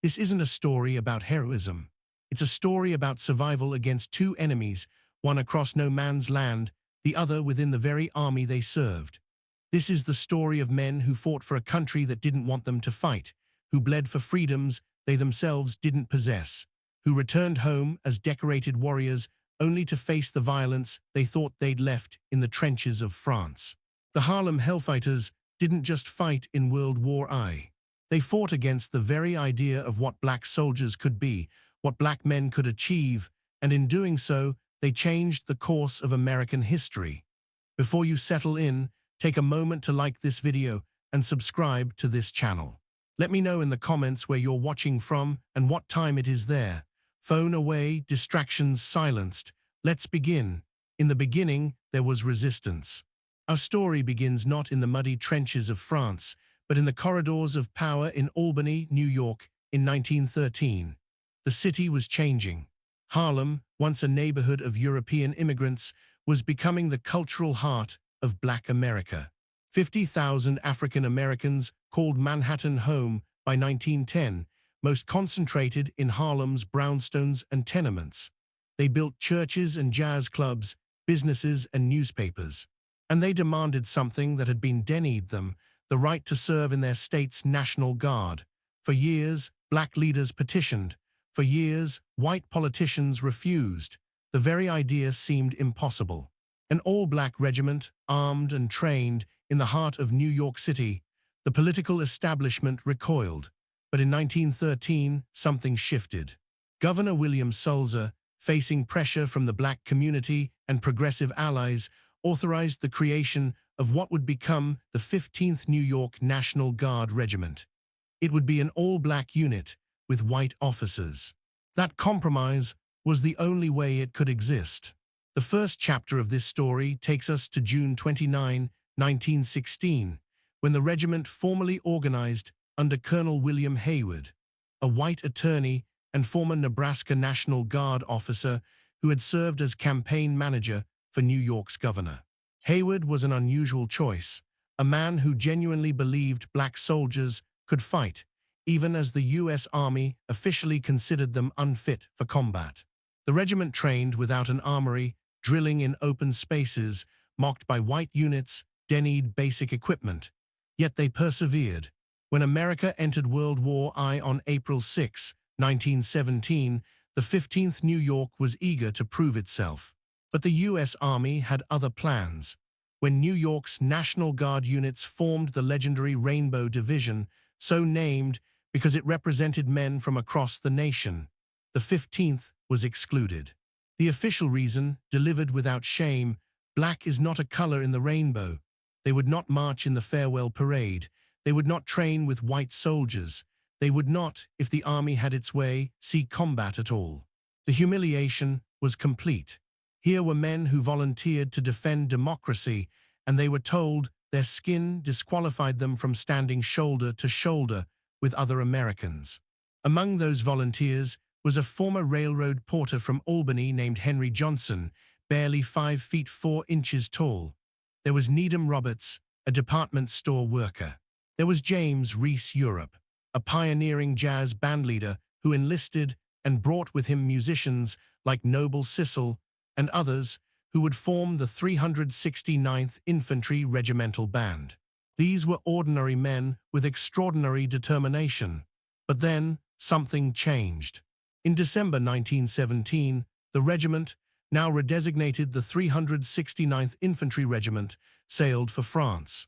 This isn't a story about heroism. It's a story about survival against two enemies, one across no man's land, the other within the very army they served. This is the story of men who fought for a country that didn't want them to fight, who bled for freedoms they themselves didn't possess, who returned home as decorated warriors only to face the violence they thought they'd left in the trenches of France. The Harlem Hellfighters didn't just fight in World War I. They fought against the very idea of what black soldiers could be, what black men could achieve, and in doing so, they changed the course of American history. Before you settle in, take a moment to like this video and subscribe to this channel. Let me know in the comments where you're watching from and what time it is there. Phone away, distractions silenced. Let's begin. In the beginning, there was resistance. Our story begins not in the muddy trenches of France, but in the corridors of power in Albany, New York, in 1913. The city was changing. Harlem, once a neighborhood of European immigrants, was becoming the cultural heart of Black America. 50,000 African Americans called Manhattan home by 1910, most concentrated in Harlem's brownstones and tenements. They built churches and jazz clubs, businesses and newspapers. And they demanded something that had been denied them, the right to serve in their state's National Guard. For years, black leaders petitioned. For years, white politicians refused. The very idea seemed impossible. An all-black regiment, armed and trained, in the heart of New York City, the political establishment recoiled. But in 1913, something shifted. Governor William Sulzer, facing pressure from the black community and progressive allies, authorized the creation of what would become the 15th New York National Guard Regiment. It would be an all-black unit with white officers. That compromise was the only way it could exist. The first chapter of this story takes us to June 29, 1916, when the regiment formally organized under Colonel William Haywood, a white attorney and former Nebraska National Guard officer who had served as campaign manager for New York's governor. Haywood was an unusual choice, a man who genuinely believed black soldiers could fight, even as the U.S. Army officially considered them unfit for combat. The regiment trained without an armory, drilling in open spaces, mocked by white units, denied basic equipment. Yet they persevered. When America entered World War I on April 6, 1917, the 15th New York was eager to prove itself. But the U.S. Army had other plans. When New York's National Guard units formed the legendary Rainbow Division, so named because it represented men from across the nation, the 15th was excluded. The official reason, delivered without shame: black is not a color in the rainbow. They would not march in the farewell parade. They would not train with white soldiers. They would not, if the army had its way, see combat at all. The humiliation was complete. Here were men who volunteered to defend democracy, and they were told their skin disqualified them from standing shoulder to shoulder with other Americans. Among those volunteers was a former railroad porter from Albany named Henry Johnson, barely 5 feet 4 inches tall. There was Needham Roberts, a department store worker. There was James Reese Europe, a pioneering jazz bandleader who enlisted and brought with him musicians like Noble Sissle and others who would form the 369th Infantry Regimental Band. These were ordinary men with extraordinary determination. But then, something changed. In December 1917, the regiment, now redesignated the 369th Infantry Regiment, sailed for France.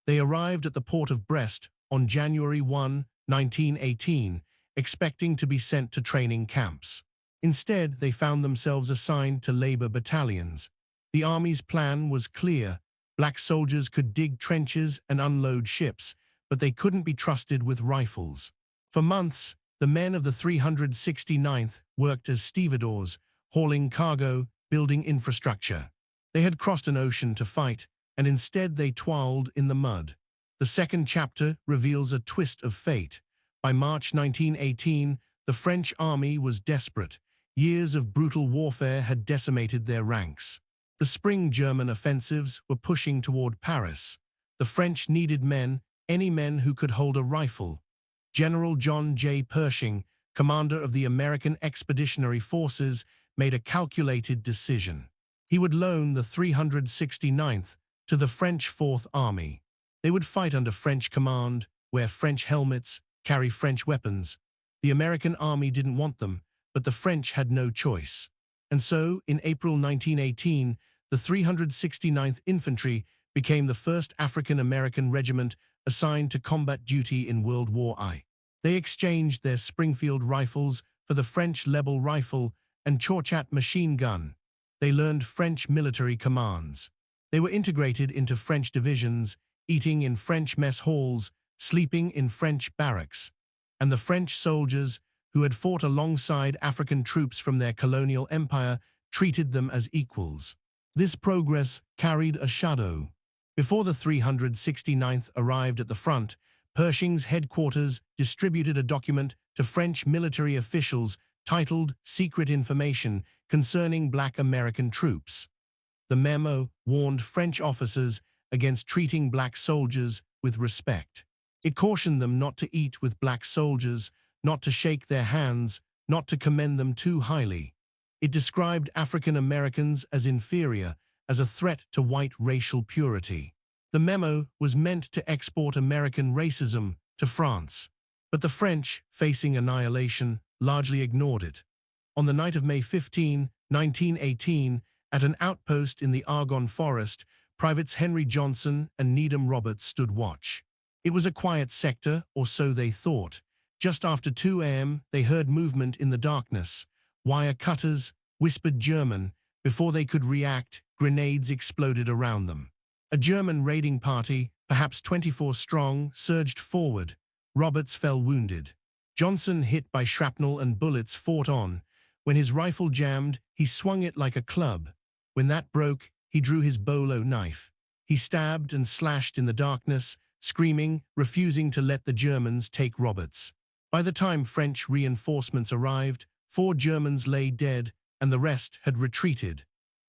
They arrived at the port of Brest on January 1, 1918, expecting to be sent to training camps. Instead, they found themselves assigned to labor battalions. The Army's plan was clear. Black soldiers could dig trenches and unload ships, but they couldn't be trusted with rifles. For months, the men of the 369th worked as stevedores, hauling cargo, building infrastructure. They had crossed an ocean to fight, and instead they toiled in the mud. The second chapter reveals a twist of fate. By March 1918, the French army was desperate. Years of brutal warfare had decimated their ranks. The spring German offensives were pushing toward Paris. The French needed men, any men who could hold a rifle. General John J. Pershing, commander of the American Expeditionary Forces, made a calculated decision. He would loan the 369th to the French Fourth Army. They would fight under French command, wear French helmets, carry French weapons. The American army didn't want them, but the French had no choice. And so, in April 1918, the 369th Infantry became the first African-American regiment assigned to combat duty in World War I. They exchanged their Springfield rifles for the French Lebel rifle and Chauchat machine gun. They learned French military commands. They were integrated into French divisions, eating in French mess halls, sleeping in French barracks. And the French soldiers, who had fought alongside African troops from their colonial empire, treated them as equals. This progress carried a shadow. Before the 369th arrived at the front, Pershing's headquarters distributed a document to French military officials titled Secret Information Concerning Black American Troops. The memo warned French officers against treating black soldiers with respect. It cautioned them not to eat with black soldiers, not to shake their hands, not to commend them too highly. It described African Americans as inferior, as a threat to white racial purity. The memo was meant to export American racism to France. But the French, facing annihilation, largely ignored it. On the night of May 15, 1918, at an outpost in the Argonne Forest, Privates Henry Johnson and Needham Roberts stood watch. It was a quiet sector, or so they thought. Just after 2 a.m., they heard movement in the darkness. Wire cutters, whispered German. Before they could react, grenades exploded around them. A German raiding party, perhaps 24 strong, surged forward. Roberts fell wounded. Johnson, hit by shrapnel and bullets, fought on. When his rifle jammed, he swung it like a club. When that broke, he drew his bolo knife. He stabbed and slashed in the darkness, screaming, refusing to let the Germans take Roberts. By the time French reinforcements arrived, 4 Germans lay dead, and the rest had retreated.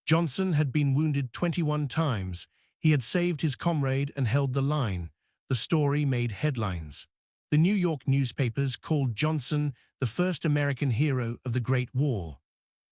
Johnson had been wounded 21 times. He had saved his comrade and held the line. The story made headlines. The New York newspapers called Johnson the first American hero of the Great War.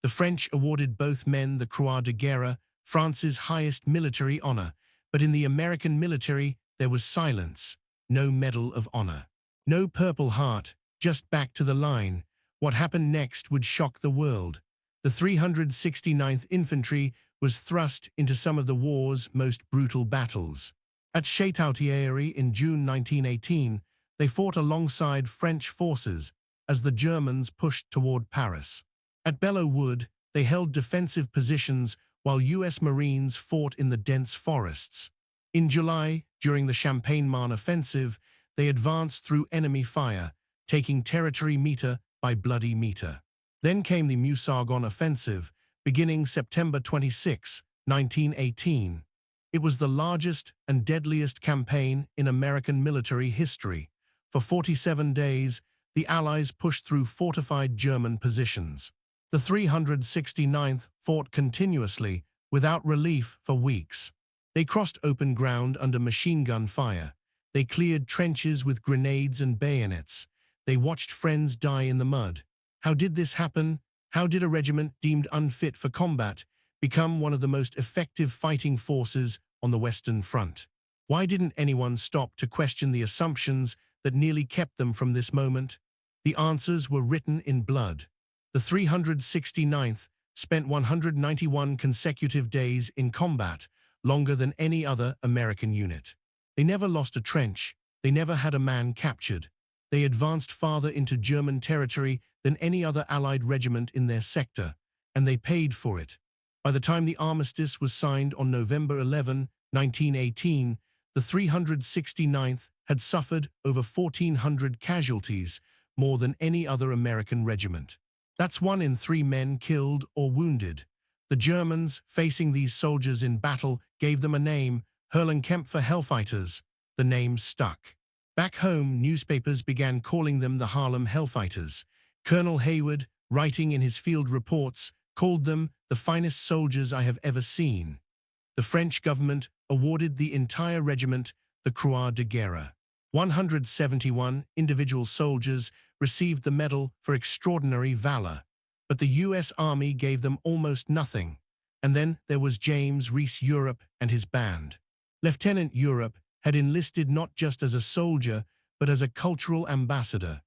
The French awarded both men the Croix de Guerre, France's highest military honor. But in the American military, there was silence. No Medal of Honor. No Purple Heart, just back to the line. What happened next would shock the world. The 369th Infantry was thrust into some of the war's most brutal battles. At Château-Thierry in June 1918, they fought alongside French forces as the Germans pushed toward Paris. At Belleau Wood, they held defensive positions while U.S. Marines fought in the dense forests. In July, during the Champagne-Marne offensive, they advanced through enemy fire, taking territory meter by bloody meter. Then came the Meuse-Argonne offensive, beginning September 26, 1918. It was the largest and deadliest campaign in American military history. For 47 days, the Allies pushed through fortified German positions. The 369th fought continuously, without relief, for weeks. They crossed open ground under machine gun fire. They cleared trenches with grenades and bayonets. They watched friends die in the mud. How did this happen? How did a regiment deemed unfit for combat become one of the most effective fighting forces on the Western Front? Why didn't anyone stop to question the assumptions that nearly kept them from this moment? The answers were written in blood. The 369th spent 191 consecutive days in combat, longer than any other American unit. They never lost a trench. They never had a man captured. They advanced farther into German territory than any other Allied regiment in their sector, and they paid for it. By the time the armistice was signed on November 11, 1918, the 369th had suffered over 1,400 casualties, more than any other American regiment. That's 1 in 3 men killed or wounded. The Germans, facing these soldiers in battle, gave them a name, Harlem Hellfighters. The name stuck. Back home, newspapers began calling them the Harlem Hellfighters. Colonel Hayward, writing in his field reports, called them the finest soldiers I have ever seen. The French government awarded the entire regiment the Croix de Guerre. 171 individual soldiers received the Medal for Extraordinary Valor, but the U.S. Army gave them almost nothing. And then there was James Reese Europe and his band. Lieutenant Europe had enlisted not just as a soldier, but as a cultural ambassador.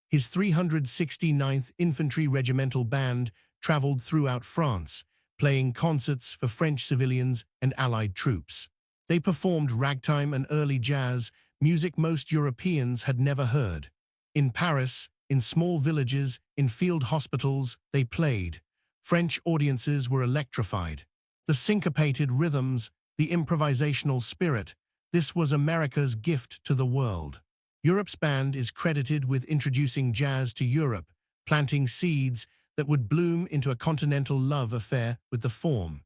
His 369th Infantry Regimental Band traveled throughout France, playing concerts for French civilians and Allied troops. They performed ragtime and early jazz, music most Europeans had never heard. In Paris, in small villages, in field hospitals, they played. French audiences were electrified. The syncopated rhythms, the improvisational spirit, this was America's gift to the world. Europe's band is credited with introducing jazz to Europe, planting seeds that would bloom into a continental love affair with the form.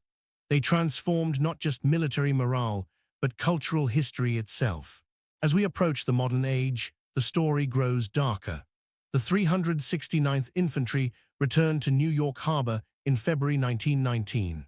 They transformed not just military morale, but cultural history itself. As we approach the modern age, the story grows darker. The 369th Infantry returned to New York Harbor in February 1919.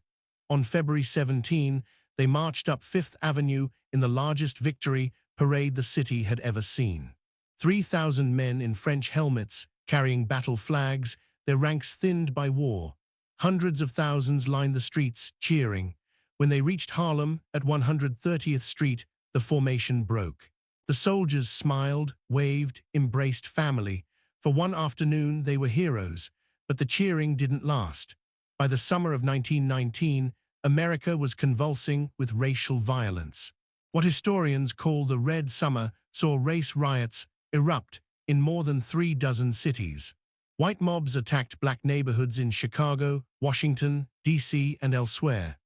On February 17, they marched up Fifth Avenue in the largest victory parade the city had ever seen. 3,000 men in French helmets, carrying battle flags, their ranks thinned by war. Hundreds of thousands lined the streets, cheering. When they reached Harlem at 130th Street, the formation broke. The soldiers smiled, waved, embraced family. For one afternoon, they were heroes, but the cheering didn't last. By the summer of 1919, America was convulsing with racial violence. What historians call the Red Summer saw race riots erupt in more than 36 cities. White mobs attacked black neighborhoods in Chicago, Washington, D.C., and elsewhere.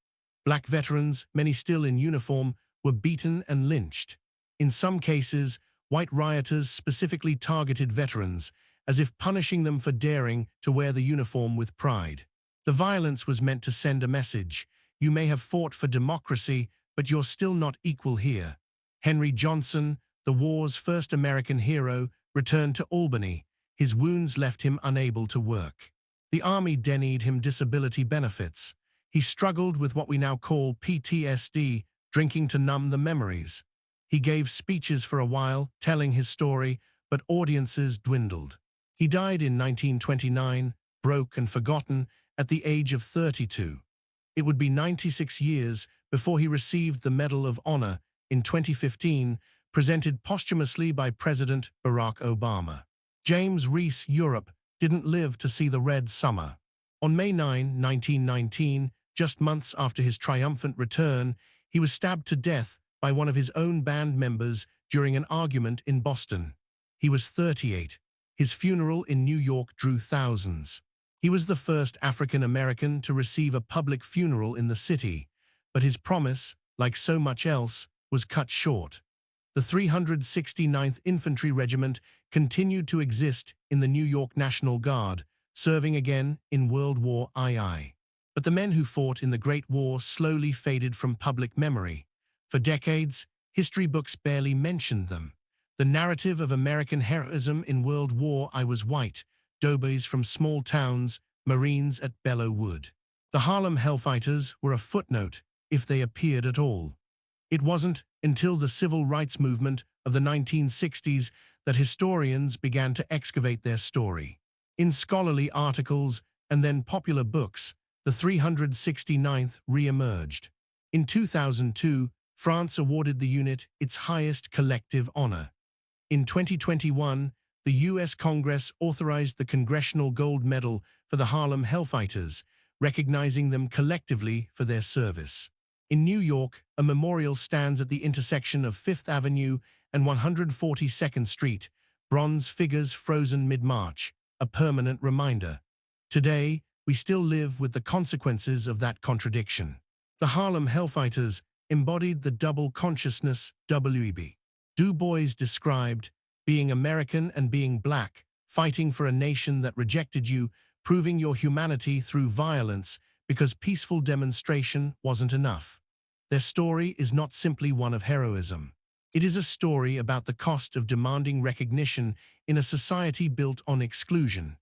Black veterans, many still in uniform, were beaten and lynched. In some cases, white rioters specifically targeted veterans, as if punishing them for daring to wear the uniform with pride. The violence was meant to send a message: you may have fought for democracy, but you're still not equal here. Henry Johnson, the war's first American hero, returned to Albany. His wounds left him unable to work. The Army denied him disability benefits. He struggled with what we now call PTSD, drinking to numb the memories. He gave speeches for a while, telling his story, but audiences dwindled. He died in 1929, broke and forgotten, at the age of 32. It would be 96 years before he received the Medal of Honor in 2015, presented posthumously by President Barack Obama. James Reese Europe didn't live to see the Red Summer. On May 9, 1919, just months after his triumphant return, he was stabbed to death by one of his own band members during an argument in Boston. He was 38. His funeral in New York drew thousands. He was the first African American to receive a public funeral in the city, but his promise, like so much else, was cut short. The 369th Infantry Regiment continued to exist in the New York National Guard, serving again in World War II. But the men who fought in the Great War slowly faded from public memory. For decades, history books barely mentioned them. The narrative of American heroism in World War I was white, doughboys from small towns, Marines at Belleau Wood. The Harlem Hellfighters were a footnote, if they appeared at all. It wasn't until the civil rights movement of the 1960s that historians began to excavate their story. In scholarly articles and then popular books, the 369th re-emerged. In 2002, France awarded the unit its highest collective honor. In 2021, the U.S. Congress authorized the Congressional Gold Medal for the Harlem Hellfighters, recognizing them collectively for their service. In New York, a memorial stands at the intersection of Fifth Avenue and 142nd Street, bronze figures frozen mid-March, a permanent reminder. Today, we still live with the consequences of that contradiction. The Harlem Hellfighters embodied the double consciousness WWI. Du Bois described being American and being black, fighting for a nation that rejected you, proving your humanity through violence because peaceful demonstration wasn't enough. Their story is not simply one of heroism. It is a story about the cost of demanding recognition in a society built on exclusion.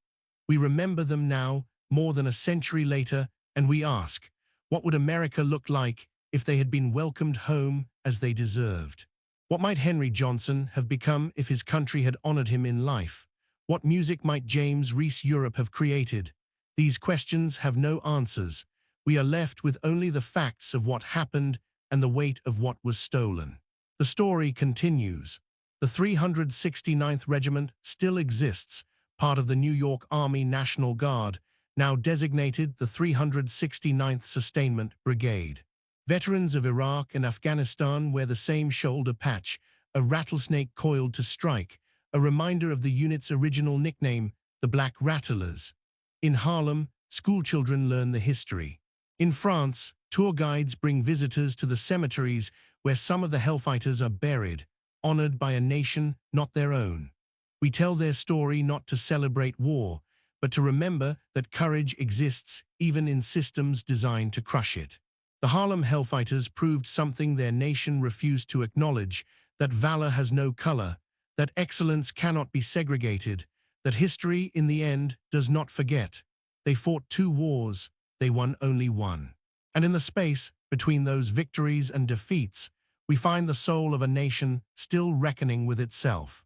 We remember them now, more than a century later, and we ask, what would America look like if they had been welcomed home as they deserved? What might Henry Johnson have become if his country had honored him in life? What music might James Reese Europe have created? These questions have no answers. We are left with only the facts of what happened and the weight of what was stolen. The story continues. The 369th Regiment still exists, part of the New York Army National Guard, now designated the 369th Sustainment Brigade. Veterans of Iraq and Afghanistan wear the same shoulder patch, a rattlesnake coiled to strike, a reminder of the unit's original nickname, the Black Rattlers. In Harlem, schoolchildren learn the history. In France, tour guides bring visitors to the cemeteries where some of the Hellfighters are buried, honored by a nation not their own. We tell their story not to celebrate war, but to remember that courage exists even in systems designed to crush it. The Harlem Hellfighters proved something their nation refused to acknowledge, that valor has no color, that excellence cannot be segregated, that history, in the end, does not forget. They fought 2 wars, they won only 1. And in the space between those victories and defeats, we find the soul of a nation still reckoning with itself.